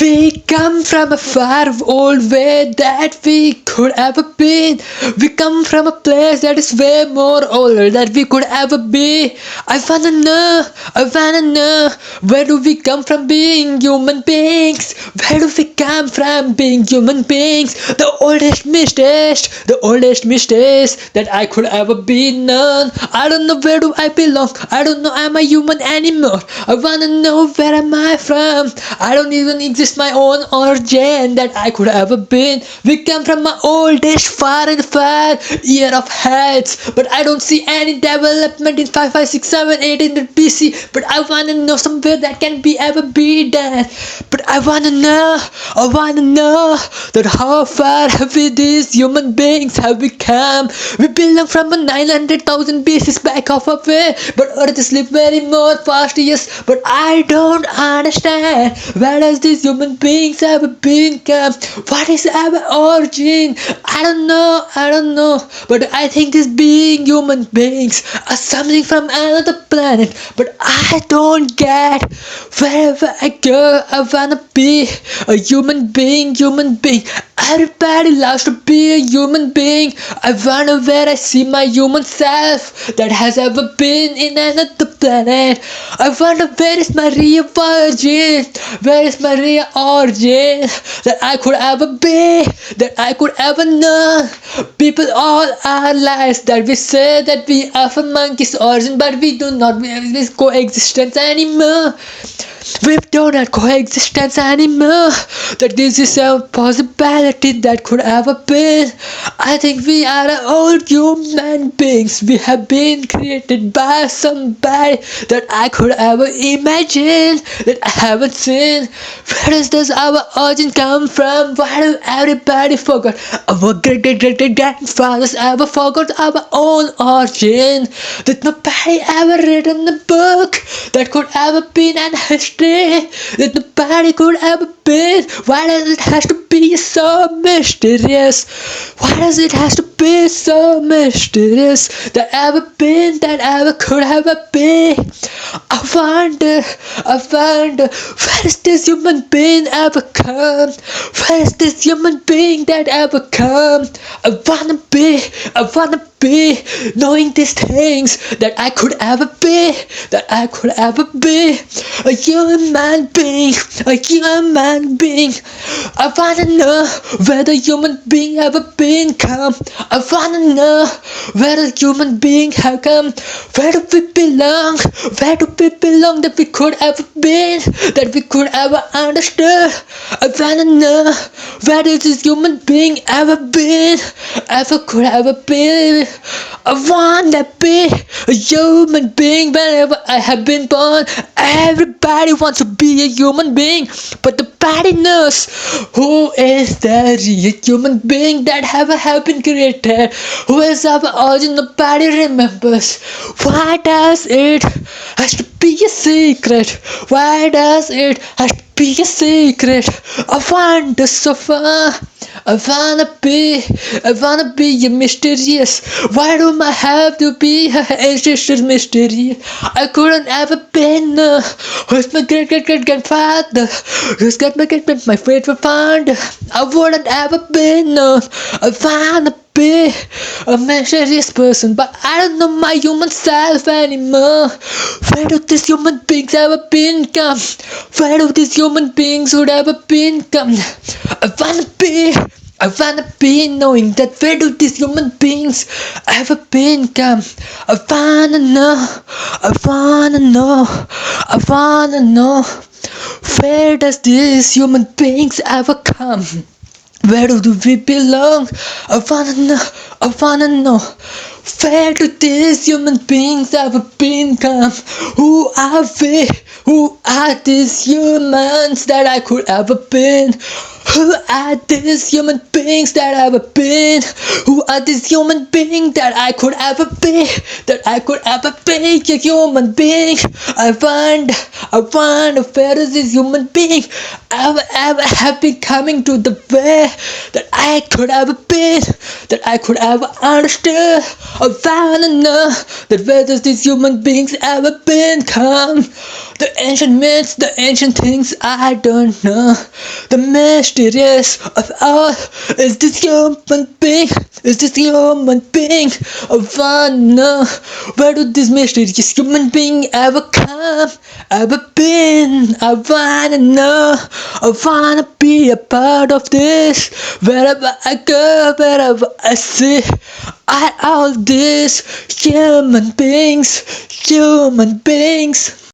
We come from a far old way that we could ever be. We come from a place that is way more older than we could ever be. I wanna know, where do we come from being human beings? Where do we come from being human beings? The oldest mistakes that I could ever be known. I don't know where do I belong. I don't know am I human anymore. I wanna know where am I from. I don't even exist my own origin that I could ever been. We come from my oldest far and far year of heads, but I don't see any development in 5, 5, 6, 7, 1800 BC. But I wanna know somewhere that can be ever be done. But I wanna know that how far have we these human beings have we come? We belong from a 900,000 BC back of a way, but Earth is live very more fast years. But I don't understand where does these human beings ever been come? What is our origin? I don't know. But I think these being human beings are something from another planet. But I don't get wherever I go. I wanna be a human being. Everybody loves to be a human being. I wonder where I see my human self that has ever been in another planet. I wonder where is my real origin? Where is my real origin that I could ever be? That I could ever know? People all our lives that we say that we are from monkey's origin, but we do not. We have this coexistence anymore. We don't have coexistence anymore. That this is a possibility that could ever be. I think we are old human beings. We have been created by somebody that I could ever imagine, that I haven't seen. Where does our origin come from? Why do everybody forgot? Our great grandfathers ever forgot our own origin. That nobody ever written a book that could ever be an history that nobody could ever be. Why does it have to be so mysterious? Why does it have to be so mysterious? That ever been, that ever could ever be. I wonder, where is this human being ever come? Where is this human being that ever come? I wanna be knowing these things that I could ever be, a human being. I wanna know where the human being ever been come. I wanna know where the human being have come. Where do we belong? That we could ever been, that we could ever understood. I wanna know where is this human being ever been, could ever be. I wanna be a human being whenever I have been born. Everybody wants to be a human being, but nobody knows who is the real human being that have been created. Who is our origin? Nobody remembers. Why does it has to be a secret? Why does it has to be a secret? I wonder so far. I wanna be a mysterious. Why do I have to be a mysterious? I couldn't ever be no. Who's my great grandfather? Who's got my favorite founder? I wouldn't ever be no. I wanna be a mysterious person, but I don't know my human self anymore. Where do these human beings ever been come? Where do these human beings would ever been come? I wanna be knowing that where do these human beings ever been come? I wanna know where does these human beings ever come? Where do we belong? I wanna know. Where do these human beings ever been come? Who are we? Who are these humans that I could ever been? Who are these human beings that I've ever been? Who are these human beings that I could ever be? That I could ever be a human being. I wonder where is this human being ever have been coming to the way that I could ever be, that I could ever understand. I wanna know that where does these human beings ever been come? The ancient myths, the ancient things I don't know. The mysterious of all is this human being, is this human being. I wanna know where do this mysterious human being ever come, ever been. I wanna know, I wanna be a part of this. Wherever I go, wherever I see, all these human beings, human beings.